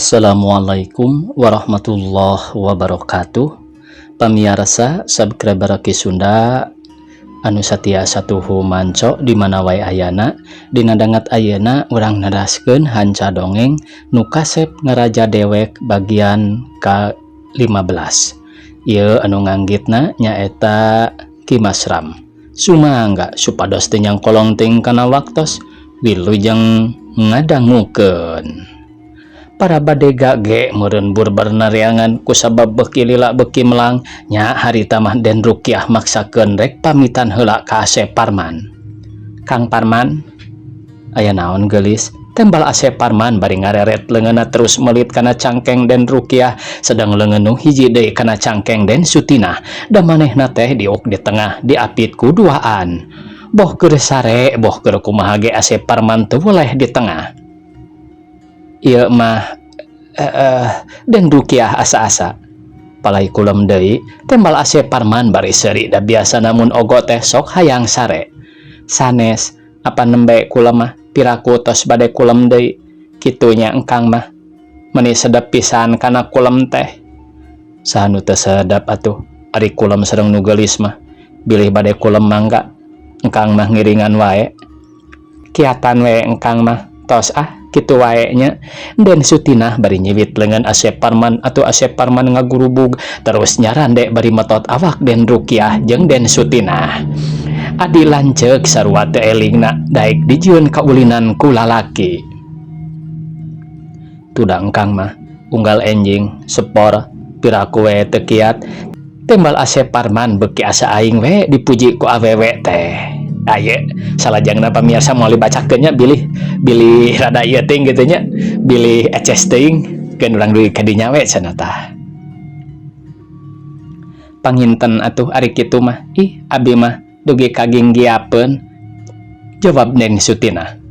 Assalamualaikum warahmatullahi wabarakatuh. Pamirsa subscriber Ki Sunda anu satia satuhu manco di mana wae ayana dina dangat ayeuna urang neraskeun hanca dongeng nu kasep ngaraja dewek bagian ke-15. Ieu anu nganggitna nyaeta Ki Masram. Sumangga supados teu nyangkolong ting kana waktos wilujeng ngadangukeun. Para badega ge meureun bur bernareangan kusabab beuki lila beuki melang nya harita mah Den Rukyah maksakeun rek pamitan heula ka Asep Parman. Kang Parman, aya naon geulis? Tembal Asep Parman bari ngareret leungeunna terus melit kana cangkeng Den Rukyah sedang leungeun hiji deui kana cangkeng Den Sutina. Da manehna teh diuk di tengah diapit ku duaan. Boh keur sare, boh keur kumaha ge Asep Parman teu weleh di tengah. Ieu mah Den Rukyah asa-asa palai kulem deui tembal Asep Parman bari seuri da biasa namun ogo teh sok hayang sare sanes apa nembe kulem mah piraku tos bade kulem deui kitu nya engkang mah meuni sedep pisan kana kulem teh saha nu teu sedep atuh ari kulem sareng nu geulis mah bilih bade kulem mangga engkang mah ngiringan wae kiatan we engkang mah tos kitu wae nya. Den Sutina bari nyiwit leungeun Asep Parman atuh Asep Parman ngagurubug terus nyarande bari metot awak Den Rukyah jeung Den Sutina. Adi lanceuk sarua teu elingna daek dijieun kaulinan ku lalaki. Tuda engkang mah unggal enjing sepor piraku we teu kiat tembal Asep Parman beuki asa aing we dipuji ku awewe teh. Aye salajengna pamirsa moal dibacakeun nya bilih rada ieu teuing kitu nya bilih eces teuing keun urang dugi ka dinya we cenah tah. Panginten atuh ari kitu mah abi mah dugi kaginggiapeun jawab Den Sutina.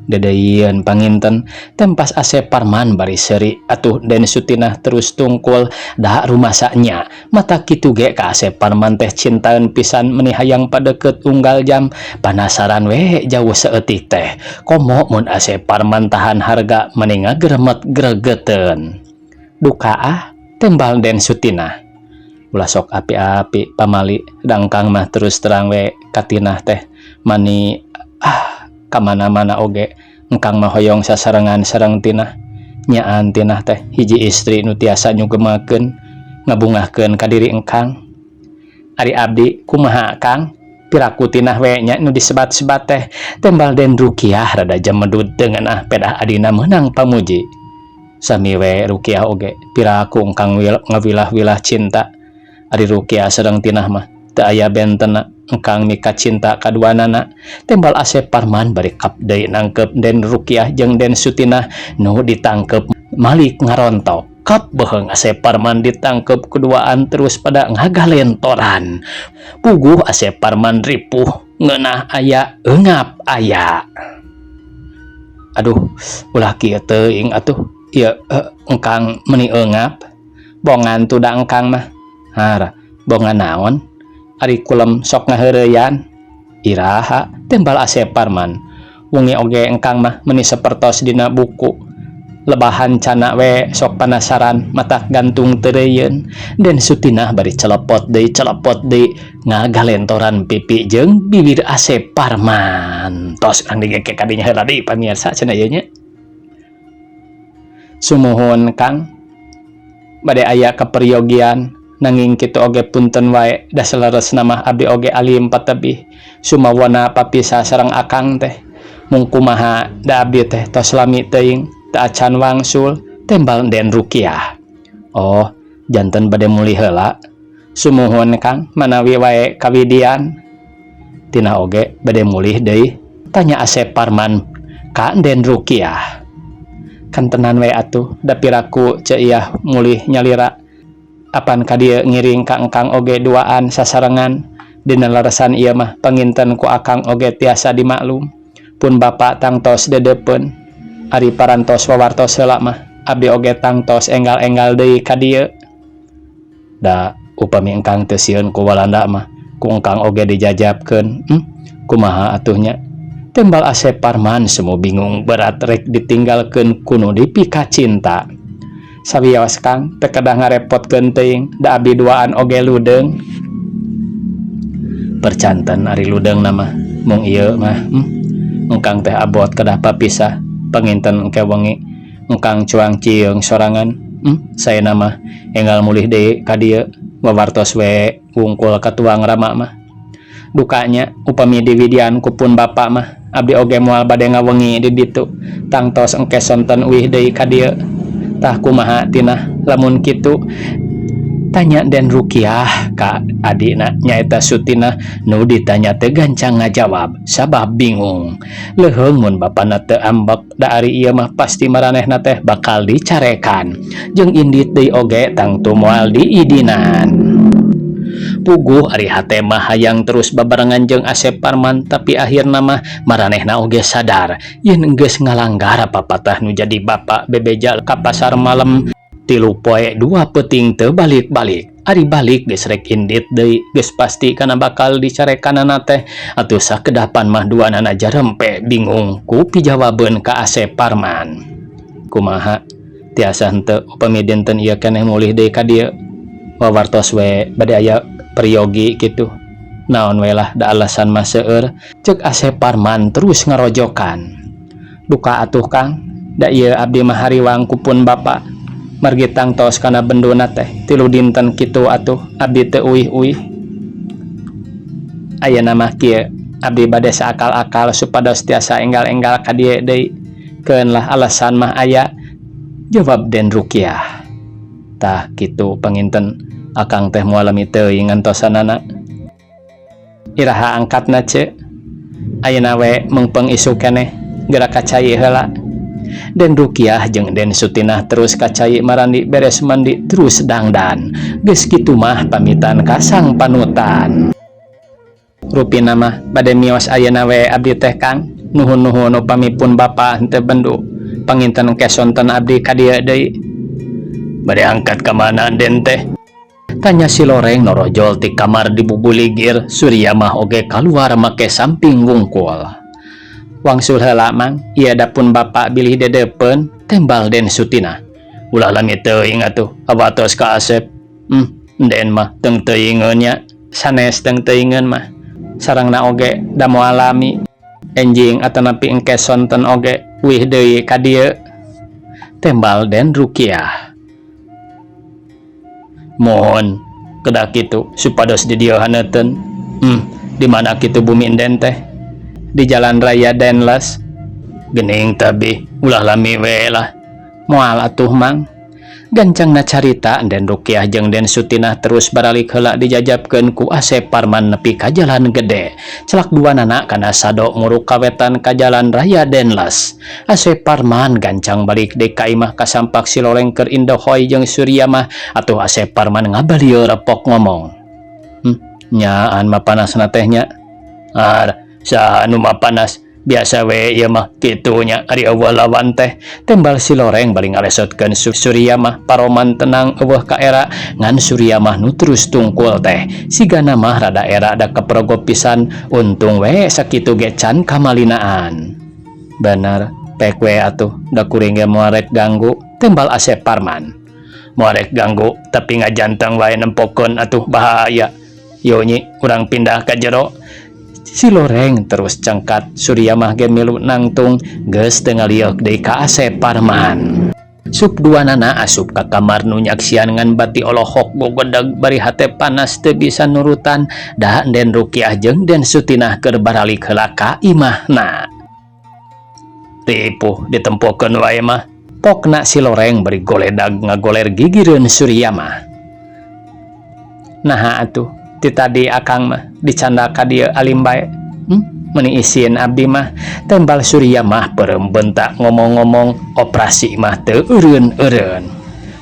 Dedeieun panginten tempas Asep Parman bari seuri atuh Den Sutina terus tungkul da rumasanya mata kitu ge ka Asep Parman teh cintaeun pisan meuni hayang padeukeut unggal jam panasaran we jauh saeutik teh komo mun Asep Parman tahan harga meuni ngagremet gregeteun. Duka tembal Den Sutina. Ulah sok api-api pamali dangkang mah terus terang we katinah teh mani kamana-mana oge engkang mah hoyong sasarengan sareng Tinah nyaan Tinah teh hiji istri nu tiasa nyugemakeun ngabungahkeun ka diri engkang. Ari abdi kumaha Kang piraku Tinah we nya nu disebat-sebat teh tembal Den Rukyah rada jamedud dengan pedah adina meunang pamuji. Sami we Rukyah oge piraku engkang ngawilah-wilah cinta. Ari Rukyah sareng Tinah mah teu aya bentenna engkang mika cinta kaduanana. Tembal Asep Parman bari kap deui nangkep Den Rukyah jeung Den Sutina nu ditangkep malik ngarontok. Kap beheung Asep Parman ditangkep keduaan terus pada ngagalentoran. Puguh Asep Parman ripuh ngeunah aya eungap aya. Aduh ulah kieu teuing atuh ieu engkang meuni eungap bongan tuda engkang mah hara bongan naon ari kulem sok ngaheureyan iraha tembal Asep Parman wengi oge engkang mah meuni sapertos dina buku lebahan cana we sok panasaran mata gantung teureyeun. Den Sutina bari celepot deui ngagalentoran pipi jeung bibir Asep Parman tos urang digeke ka dinya heula deui pamirsa cenah ieu nya. Sumuhun Kang bade aya kaperyogian nanging kitu oge punten wae da saleresna mah abdi oge alim patebih sumawana papisah sareng Akang teh mung kumaha da abdi teh tos lami teuing teu acan wangsul tembal Den Rukyah. Oh janten bade muli heula sumuhun Kang manawi wae kawidian. Tina oge bade mulih deui tanya Asep Parman ka Den Rukyah. Kan tenan we atuh da piraku ceu ieu mulih nyalira apan ka dieu ngiring ka engkang oge duaan sasarengan dina leresan ieu mah panginten ku Akang oge tiasa dimaklum pun bapa tangtos dedeupeun ari parantos wawartos heula mah abdi oge tangtos enggal-enggal deui ka dieu. Da upami engkang teu sieun ku Walanda mah ku engkang oge dijajabkeun kumaha atuhnya. Tembal Asep Parman semu bingung berat rek ditinggalkeun kuno dipika cinta. Sawios Kang teu kedah ngarepotkeun teuing da abdi duaan oge ludeung. Percanten ari ludeung nama mung ieu mah engkang teh abot kedah papisah panginten engke wengi engkang cuang cieung sorangan. Saya nama enggal mulih deui ka dieu wawartos we wungkul katuang Rama mah. Dukanya upami diwidian kupun bapa mah abdi oge moal bade ngawengi di ditu tangtos engke sonten uih deui ka dieu. Tah kumaha tina lamun kitu? Tanya Den Rukiah ka adina nyaeta Sutina nu ditanya teu gancang ngajawab sabab bingung. Leuheung mun bapana teu ambek da ari ieu mah pasti maranehna teh bakal dicarekan jeung indit deui oge tangtu moal diidinan. Puguh ari hate mah hayang terus babarengan jeung Asep Parman, tapi akhirna mah maranehna oge sadar yen geus ngalanggar papatah nu jadi bapa bebeja ka pasar malam. 3 poe 2 peuting teu balik-balik. Ari balik geus rek indit deui, geus pasti kana bakal dicarekanana teh. Atuh sakedapan mah duanana jarempe bingung ku pijawabeun ka Asep Parman. Kumaha? Tiasa henteu upami dinten ieu keneh mulih deui ka dieu. Wawartos we bade aya priyogi kitu. Naon we lah da alasan mah seueur, ceuk Asep Parman terus ngarojokan. Duka atuh Kang, da ieu abdi mah hariwang kupun bapa. Margi tangtos kana benduna teh 3 dinten kitu atuh abdi teu uih-uih. Ayeuna mah kieu abdi bade saakal-akal supados tiasa enggal-enggal ka dieu deui. Keun lah alasan mah aya, jawab Den Rukiah. Tah kitu panginten akang teh moal lami teuing ngantosanana. Iraha angkatna ce. Ayeuna we meungpeung isu keneh geura kacai heula. Den Rukiah jeung Den Sutinah terus kacai marandi beres mandi terus dangdan. Geus kitu mah pamitan ka sang panutan. Rupina mah bade mios ayeuna we abdi teh Kang. Nuhun-nuhun upami pun bapa henteu bendu. Panginten engke sonten abdi ka dieu deui. Bade angkat ka mana Den teh? Tanya si Loreng norojol ti kamar dibubuligir. Surya mah oge kaluar make samping wungkul. Wangsul heula mang ieu dapun bapa bilih dedepeun, tembal Den Sutina. Ulah lami teuing atuh awatos ka Asep. Den mah teung teuingeun nya, sanes teung teuingeun mah. Sarangna oge da moal lami. Enjing atanapi engke sonten oge wih deui ka dieu. Tembal Den Rukiah. Mohon kedah kitu supados di dieu haneuteun. Di mana kitu bumi Den teh? Di jalan raya Denles. Geuning tabi ulah lami we lah moal atuh mang. Gancangna carita Den Rukiah jeung Den Sutinah terus baralik heula dijajabkeun ku Asep Parman nepi ka jalan gede. Celak duanana kana sado nguruk kawetan ka jalan raya Denles. Asep Parman gancang balik deui ka imah kasampak si Loreng keur indohoy jeung Surya mah. Atuh Asep Parman ngabalieu repok ngomong. Nyaan mah panasna teh nya. Saha nu mah panas? Biasa we ieu mah kitu nya ari eueuh lawan teh. Tembal si Loreng bari ngalesotkeun Surya mah paroman tenang eueuh ka era ngan Surya mah nu terus tungkul teh. Sigana mah rada era da keprogo pisan, untung we sakitu ge can kamalinaan. Bener, pek we atuh da kuring ge moal rek ganggu, tembal Asep Parman. Moal rek ganggu tapi ngajanteng wae nempokeun atuh bahaya. Yo nyi urang pindah ka jero. Si Loreng terus cengkat. Surya mah ge milu nangtung geus teu ngaliuk deui ka Asep Parman. Sup duanana asup ka kamar nu nyaksian ngan bati olohok gogodag bari hate panas teu bisa nurutan. Da Den Rukiah jeung Den Sutinah keur baralik heula ka imahna. Tipu ditempokeun wae mah. Pokna si Loreng bari goledag ngagoler gigireun Surya mah. Naha atuh ti tadi akang mah dicanda ka dieu alim bae. Meuni isin abdi mah, tembal Surya mah peureum bentak ngomong-ngomong operasi mah teu eureun-eureun.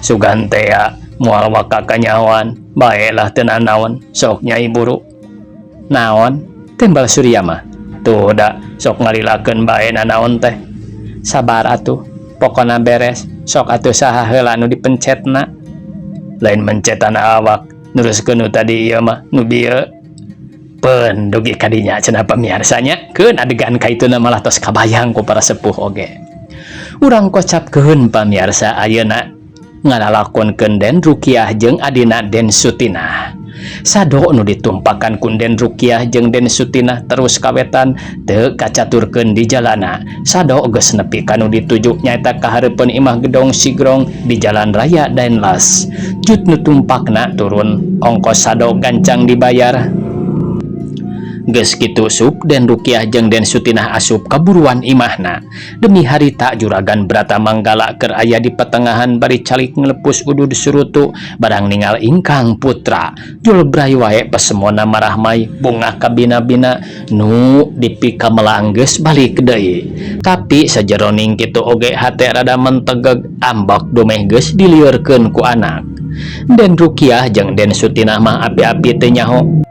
Sugan teh moal waka kanyawan baelah teu nanaon sok Nyai Buru. Naon? Tembal Surya mah. Tuh da sok ngalilakeun bae nanaon teh. Sabar atuh, pokona beres. Sok atuh saha heula nu dipencetna. Lain mencetana awak. Nuruskeun nu tadi ieu mah nu bieu peun dugi kadinya cenah pamiarsanya. Keun adegan kaituna malah tos kabayang ku para sepuh oge. Urang kocapkeun pamiarsa ayeuna ngalalakonkeun Den Rukiah jeung adina Den Sutinah. Sado nu ditumpakan ku Den Rukiah jeung Den Sutinah terus kawetan teu kacaturkeun di jalana. Sado geus nepi ka nu dituju nyaeta ka hareupeun Imah Gedong Sigrong di Jalan Raya Daenlas. Jut nu tumpakna turun, ongkos sado gancang dibayar. Geus kitu sup Den Rukiah jeung Den Sutinah asup kaburuan imahna. Demi harita Juragan Bratamanggala keur aya di petengahan bari calik nglepus udud surutu barang ningal ingkang putra. Jul bray wae pasemona marahmai bungah ka bina-bina nu dipika melang geus balik deui. Tapi sajeroning kitu oge hate rada mentegeg ambak domeh geus diliurkeun ku anak. Den Rukiah jeung Den Sutinah mah api-api teu nyaho.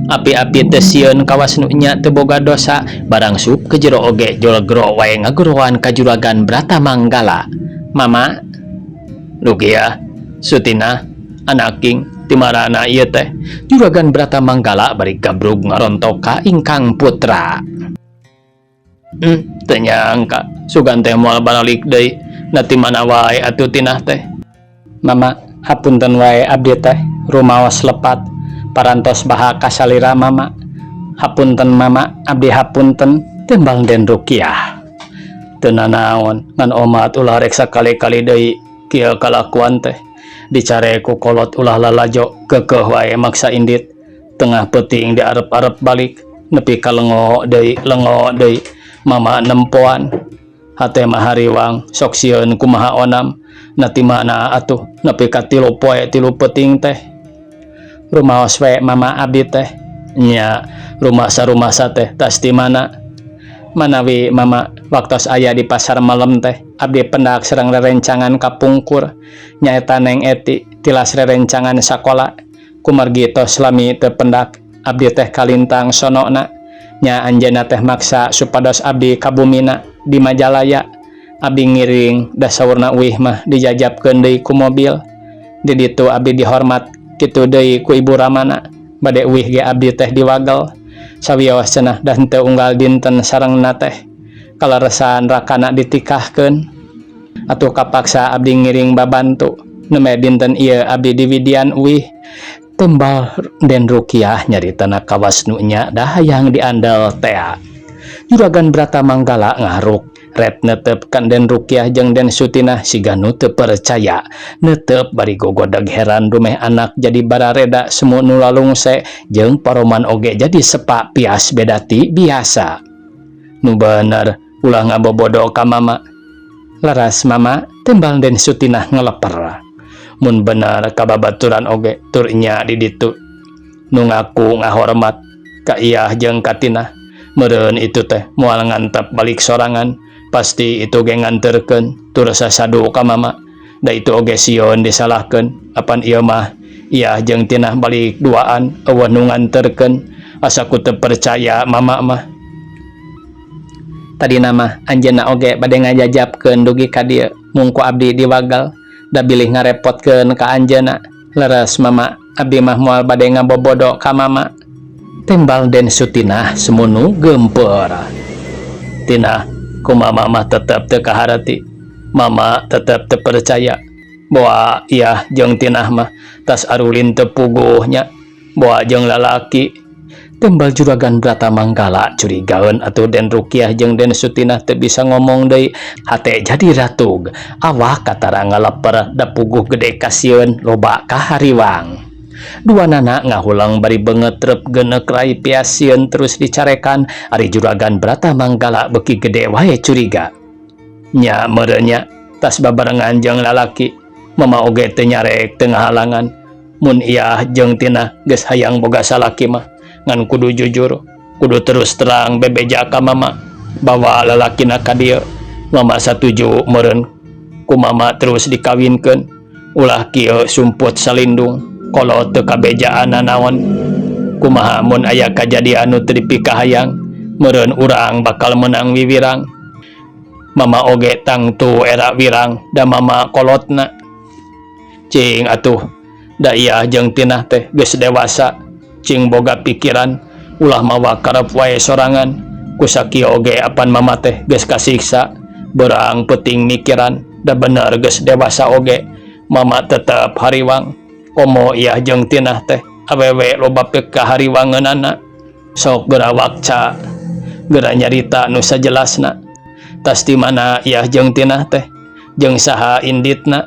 Api-api teu sieun kawas nu nya teu boga dosa barang sup ke jero oge jol gero wae ngagorowan ka Juragan Bratamanggala. Mama, Rukiah, Sutinah, anaking timarana ieu teh. Juragan Bratamanggala bari gabrug ngarontok ka ingkang putra. Teu nyangka sugan teh moal balik deui na ti mana wae atuh Tinah teh. Mama, hapunten wae abdi teh rumaos lepat parantos baha kasalira Mama. Hapunten Mama, abdi hapunten, tembang Den Rukiah. Teu nanaon ngan omat ulah rek sakali-kali deui kieu kalakuan teh. Dicare ku kolot ulah lalajo keukeuh wae maksa indit. Tengah peuting diarep-arep balik nepi ka lengo deui Mama nempoan. Hate mah hariwang sok sieun kumaha onam na ti mana atuh nepi ka 3 poe 3 peuting teh. Rumaos wae Mama abdi teh. Nya, rumasa teh tas di mana? Manawi Mama waktos aya di pasar malam teh abdi pendak sareng rerencangan kapungkur nyaeta Neng Eti tilas rerencangan sakola. Kumargi tos lami teu pendak abdi teh kalintang sonona. Nya anjeunna teh maksa supados abdi kabumina di Majalaya. Abdi ngiring da saurna uih mah dijajabkeun deui ku mobil. Di ditu abdi dihormat kitu deui ku Ibu Ramana. Bade uih ge abdi teh diwagel sawios cenah dan teu unggal dinten sarengna teh kaleresan rakana ditikahkeun. Atuh kapaksa abdi ngiring babantu neme dinten ieu abdi diwidian uih. Tembal Den Rukiah nyaritana kawas nu nya dah hayang diandal tea. Juragan Bratamanggala ngaruk ret netep kan Den Rukiah jeung Den Sutinah siga nu teu percaya. Netep bari gogodeg heran dumeh anak jadi barareda semu nu lalungse jeung paroman oge jadi sepa pias bedati biasa. Nu bener ulah ngabobodo ka Mama. Laras Mama, tembang Den Sutinah ngeleper. Mun bener kababaturan oge tur nya di ditu nu ngaku ngahormat ka Iyah jeung ka Tinah. Meureun itu teh moal ngantep balik sorangan. Pasti itu ge nganterkeun tur sasadu ka Mama. Da itu oge sieun disalahkeun apan ieu mah Iyah jeung Tinah balik duaan eueuh nu nganterkeun. Asa ku teu percaya Mama mah. Tadina mah anjeunna oge bade ngajajabkeun dugi ka dieu mungku abdi diwagel da bilih ngarepotkeun ka anjeunna. Leres Mama, abdi mah moal bade ngabobodo ka Mama. Tembal Den Sutinah semunu gempeur. Tinah, ku Mama mah tetep teu kaharati. Mama tetep teu percaya bahwa Iyah jeung Tinah mah tas arulin teu puguhnya bahwa jeung lalaki. Tembal Juragan Bratamanggala curigaeun atuh Den Rukiah jeung Den Sutinah teu bisa ngomong deui. Hate jadi ratug. Awak katara ngaleper da puguh gede ka sieun loba ka hariwang. Duanana ngahulang bari beungeut trep geuneuk rai pias sieun terus dicarekan. Ari Juragan Bratamanggala beuki gede wae curiga. Nya meureunnya tas babarengan jeung lalaki. Mama oge teu nyarek teu ngahalangan. Mun Iyah jeung Tinah geus hayang boga salaki mah ngan kudu jujur, kudu terus terang bebeja ka Mama bahwa lalakina ka dieu. Mama satuju meureun ku Mama terus dikawinkeun. Ulah kieu sumput salindung kolot teu kabejaan naon. Kumaha mun aya kajadian nu teu dipikahayang meureun urang bakal menang wiwirang. Mama oge tangtu era wirang da Mama kolotna. Cing atuh da Iyah jeung Tinah teh geus dewasa cing boga pikiran ulah mawa karep wae sorangan. Kusakieu oge apan Mama teh geus kasiksa berang peuting mikiran da bener geus dewasa oge mama tetap hariwang komo iya jeung Tina teh awewe loba ka hariwangeunana sok geura wakca geura nyarita nu sajelasna tas di mana iya jeung Tina teh jeung saha inditna.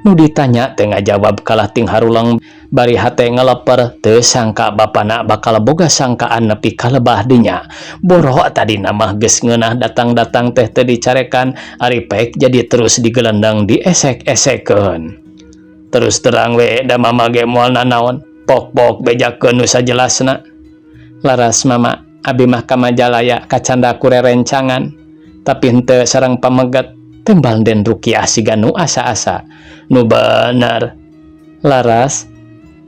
Nu ditanya teh ngajawab kalah ting harulang bari hate ngaleper teu sangka bapana bakal boga sangkaan nepi ka lebah dinya. Boro tadi nama geus ngeunah datang-datang teh teu dicarekan ari pek jadi terus digelendang diesek-esekeun. Terus terang we da mama ge moal nanaon pok-pok bejakeun nu sajelasna. Laras mama abi mah ka Majalaya kacanda ku rerencangan tapi henteu sareng pameget tembal Den Rukiah siga nu asa-asa. Nu bener laras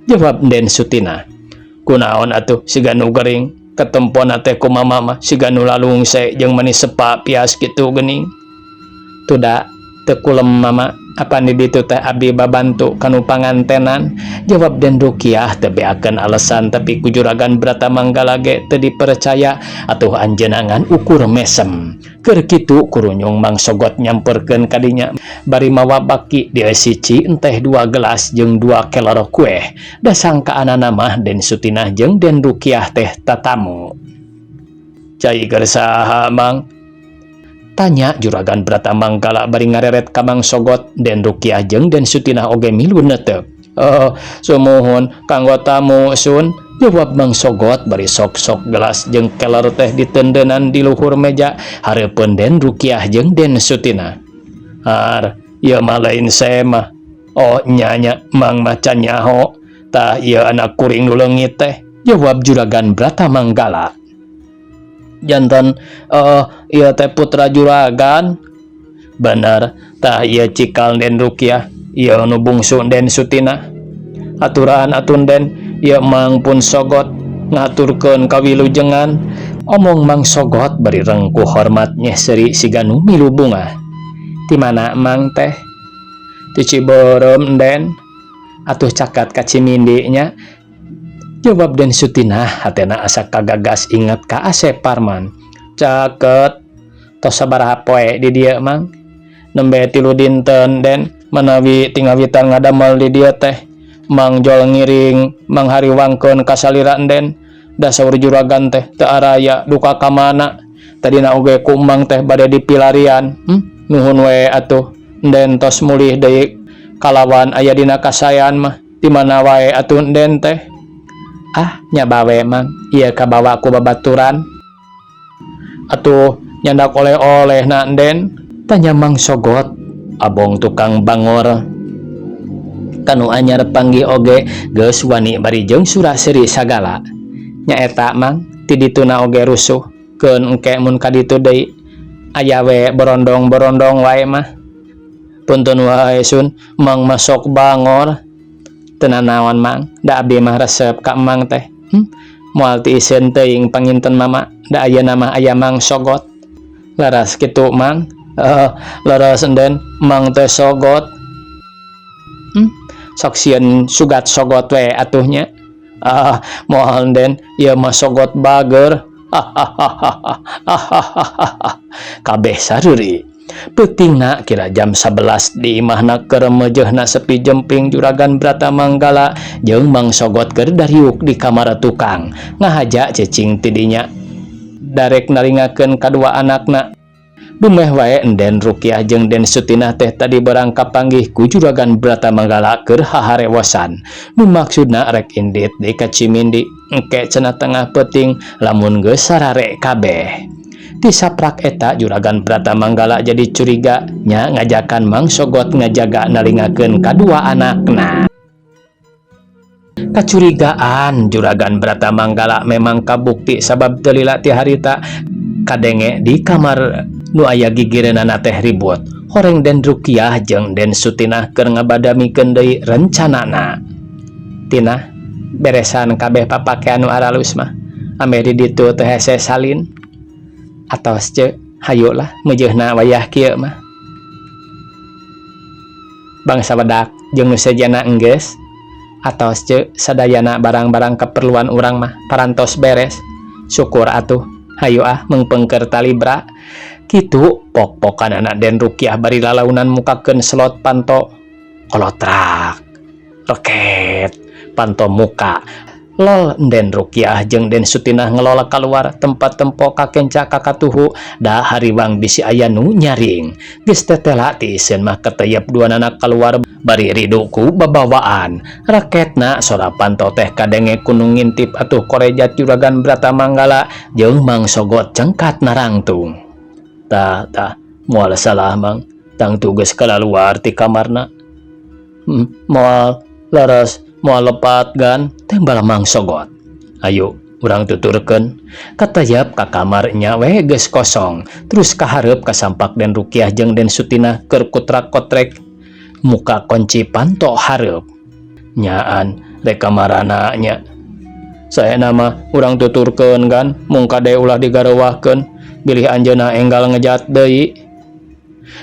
jawab Den Sutina. Kunaon atuh siga nu gering ketempona teh ku mama mah siga nu lalungse jeung meuni sepa pias kitu geuning. Tuda teu kulem mama apan di ditu teh abdi babantu kanu pangantenan. Jawab Den Rukiah teu beakeun alesan tapi ku Juragan Bratamanggala ge teu dipercaya atuh anjeunangan ukur mesem. Keur kitu kurunyung Mang Sogot nyamperkeun ka dinya bari mawa baki dia siji enteh 2 gelas jeung 2 kelor kue. Da sangkaanana mah Den Sutinah jeung Den Rukiah teh tatamu. Cai keur saha Mang? Tanya Juragan Bratamanggala bari ngareret ka Mang Sogot. Den Rukiah jeung Den Sutinah oge milu neuteup. Sumuhun kanggo tamu sun. Jawab Mang Sogot bari sok-sok gelas jeung kelor teh ditendeunan di luhur meja hareupeun Den Rukiah jeung Den Sutinah. Har, ieu mah lain sae mah. Oh nya Mang mah can nyaho. Tah ieu anak kuring nu leungit teh. Jawab Juragan Bratamanggala. Janten ieu teh putra juragan. Bener, tah ieu cikal Den Rukiah, ieu nu bungsu Den Sutinah. Aturan atun Den, ieu Mang pun Sogot ngaturkeun kawilujengan. Omong Mang Sogot bari rengkuh hormat nyeseri siga nu milu bunga. Ti mana Mang teh? Ti Ciberem Den. Atuh cakat ka Cimindi nya. Jawab Den Sutinah hatena asa kagagas inget ka Asep Parman. Caket tos sabaraha poe di dieu Mang? Nembe 3 dinten Den menawi tingawitan ngadamel di dieu teh. Mang Jol ngiring Mang hariwangkeun ka salira Den. Da saur juragan teh teu araya duka ka mana. Tadina oge ku Mang teh bade dipilarian. Nuhun we atuh Den tos mulih deui kalawan aya dina kasayan mah di mana wae atuh Den teh. Ah nya bawe Mang, ieu kabawa ku babaturan. Atuh nyandak oleh-oleh na Den? Tanya Mang Sogot. Abong tukang bangor kanu anyar panggih oge geus wani bari jeung suraseri sagala. Nyaeta Mang, ti dituna oge rusuh keun engke mun ka ditu deui aya we borondong-borondong wae mah. Punten wae sun, Mang masok bangor. Teu nanaon Mang, da abdi mah resep ka Mang teh. Moal ti iseun teuing panginten mama, da ayeuna mah aya Mang Sogot. Laras kitu Mang. Laras Den, Mang teh Sogot. Sok sieun sugat Sogot we atuhnya. Moal Den, ieu mah Sogot bager. Kabeh saruri. Peutingna kira jam 11 di imahna keur meujeuhna sepi jemping Juragan Bratamanggala jeung Mang Sogot keur dariuk di kamar tukang. Ngahaja cicing ti dinya. Darek naringakeun kadua anakna. Dumeh wae Den Rukiah jeung Den Sutinah teh tadi berangkap panggih ku Juragan Bratamanggala keur haharewosan. Nu maksudna rek indit di ka Cimindi engke cenah tengah peuting lamun geus sarare kabeh. Di saprak eta Juragan Bratamanggala jadi curiga nya ngajakan Mang Sogot ngajaga nalingakeun kadua anakna. Kacurigaan Juragan Bratamanggala memang kabukti sabab teu lila ti harita kadenge di kamar nu aya gigireunana teh ribut. Horeng Den Rukiah jeung Den Sutinah keur ngabadamikeun deui rencanana. Tina, beresan kabeh papakean nu aralus mah. Ame di ditu teh hese salin. Atos ce, hayolah meujeuhna wayah kieu mah. Bangsa badak jeung nu sejana enggeus. Atos ce, sadayana barang-barang keperluan urang mah parantos beres. Syukur atuh. Hayo mengpengker talibra. Kitu pok-pokan anak Den Rukiah bari lalaunan mukakeun slot panto. kolotrak roket panto muka lol Den Rukiah jeung Den Sutinah ngelola keluar tempat tempo kakenca kakatuhu da hariwang bisi aya nu nyaring geus tetela ti iseun mah keteyep duanana keluar bari riduku babawaan raketna sora panto teh kadenge kudu ngintip atuh korejat Juragan Bratamanggala jeung Mang Sogot cengkat narangtung tah moal salah Mang tangtu geus kalaluar ti kamarna moal leres moal lepat gan tembal Mang Sogot ayo urang tuturkeun katayap ka kamarnya we geus kosong terus kahareup kasampak Den Rukiah jeung Den Sutinah keur kutrak-kotrek muka kunci panto hareup nyaan rek kamarana nya saena mah urang tuturkeun kan mung kade ulah digareuwahkeun bilih anjeunna enggal ngejat deui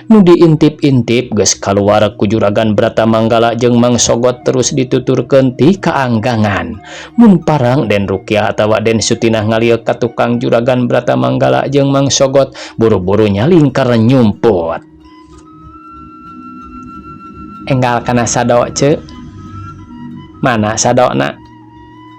nu diintip-intip geus kaluar ku Juragan Bratamanggala jeung Mang Sogot terus dituturkeun ti kaanggangan mun parang Den Rukiah atawa Den Sutinah ngalieu ka tukang Juragan Bratamanggala jeung Mang Sogot buru-buru nyaling keur nyumput enggal kana sado ce mana sadona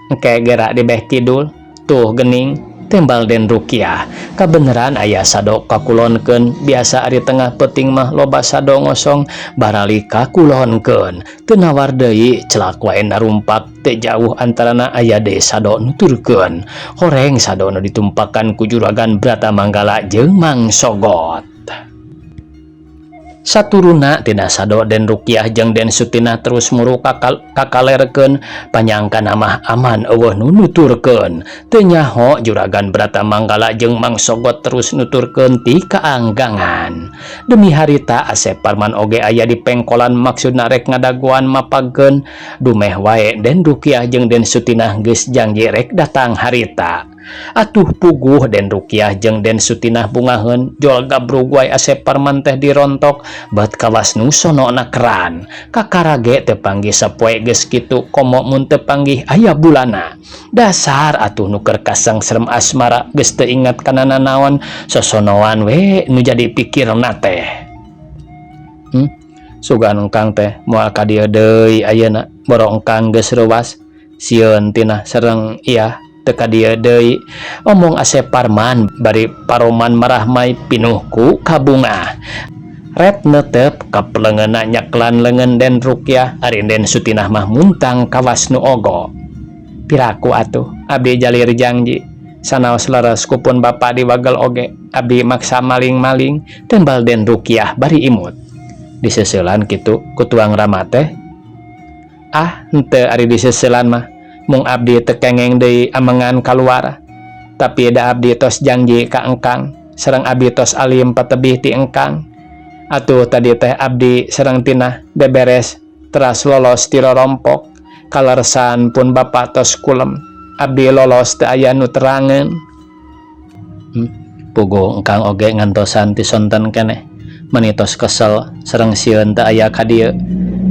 engke gerak di beh kidul tuh gening tembal Den Rukiah kabeneran aya sado kakulonkeun biasa ari tengah peuting mah loba sado ngosong barali kakulonkeun teu nawar deui celak wae narumpak teu jauh antarana aya deui sado nuturkeun horeng sado nu ditumpakan ku Juragan Bratamanggala jeung Mang Sogot saturuna tina sado Den Rukiah jeung Den Sutinah terus muru kakalerkeun panyangkana mah aman eueuh nu nuturkeun teu nyaho Juragan Bratamanggala jeung Mang Sogot terus nuturkeun ti kaanggangan demi harita Asep Parman oge aya di pengkolan maksudna rek ngadaguan mapagkeun dumeh wae Den Rukiah jeung Den Sutinah geus janji rek datang harita atuh puguh Den Rukiah jeung Den Sutinah bungaheun jol gabrug wae Asep Parman teh dirontok bat kawas nu sonona keran kakarage teu panggih sapoe geus kitu komo mun teu panggih aya bulana dasar atuh nu keur kasangserem asmara geus teu ingat kana nanaon sosonoan we nu jadi pikirna teh sugan engkang teh moal ka dieu deui ayeuna boro engkang geus reuwas sieun tina sareng iya teka dia deui omong Asep Parman bari paroman marahmai pinuh ku kabunga ret netep kapleungeunna nyaklan leungeun Den Rukiah ari Den Sutinah mah muntang kawas nu ogo piraku atuh abdi jalir janji sanaos leres kupun bapa diwagel oge abdi maksa maling-maling tembal Den Rukiah bari imut diseuselan kitu ku tuang rama teh henteu ari diseuselan mah mung abdi teu kengeng deui amengan kaluar tapi da abdi tos janji ka engkang sareng abdi tos alim patebih ti engkang atuh tadi teh abdi sareng Tinah beberes teras lolos ti rorompok kalersan pun bapa tos kulem abdi lolos teu aya nu terangeun puguh engkang oge ngantosan ti sonten keneh menitos kesel sareng sieun teu aya ka dieu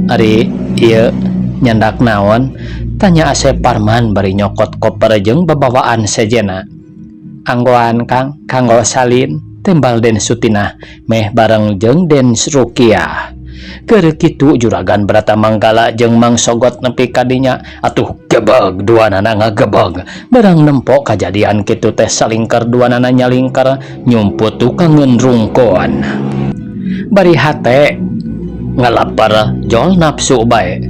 ari ieu nyandak naon tanya Asep Parman bari nyokot koper jeung babawaan sejena anggoan Kang kanggo salin tembal Den Sutinah meh bareng jeung Den Rukiah keur kitu Juragan Bratamanggala jeung Mang Sogot nepi ka dinya atuh gebeg duanana ngagebeg barang nempo kajadian kitu teh salingker duanana nyalingker nyumput tukangeun rungkon bari hate ngalapar jol nafsu bae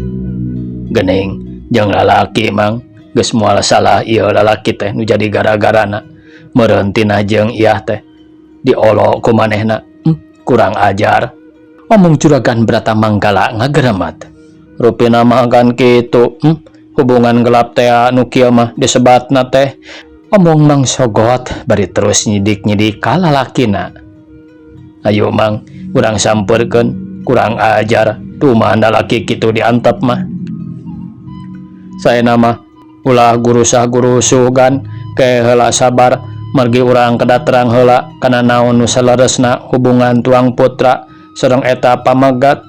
gening jeung lalaki Mang geus moal salah ieu lalaki teh nu jadi gara-garana meureun tina jeung iah teh diolo ku manehna kurang ajar omong Juragan Bratamanggala ngageremet rupina mah kan kitu hubungan gelap teh nu kieu mah disebatna teh omong Mang Sogot bari terus nyidik-nyidik ka lalakina ayo Mang urang sampeurkeun kurang ajar tuh lalaki kitu diantep mah saena mah ulah gurusah-gurusuh gan ke heula sabar margi urang kedah terang heula kana naon nu saleresna hubungan tuang putra sareng eta pamagat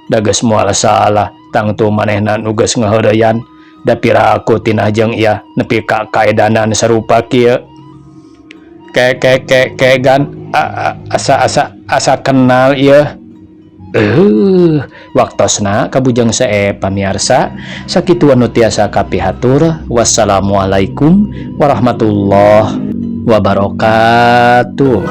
da geus moal salah tangtu manehna nu geus ngaheureuyan da piraku Tinah jeung iah nepi ka kaedanan sarupa kieu ke gan asa kenal ieu Waktosna kabujang sae pamiarsa sakitu anu tiasa kapihatur. Wassalamualaikum warahmatullahi wabarakatuh.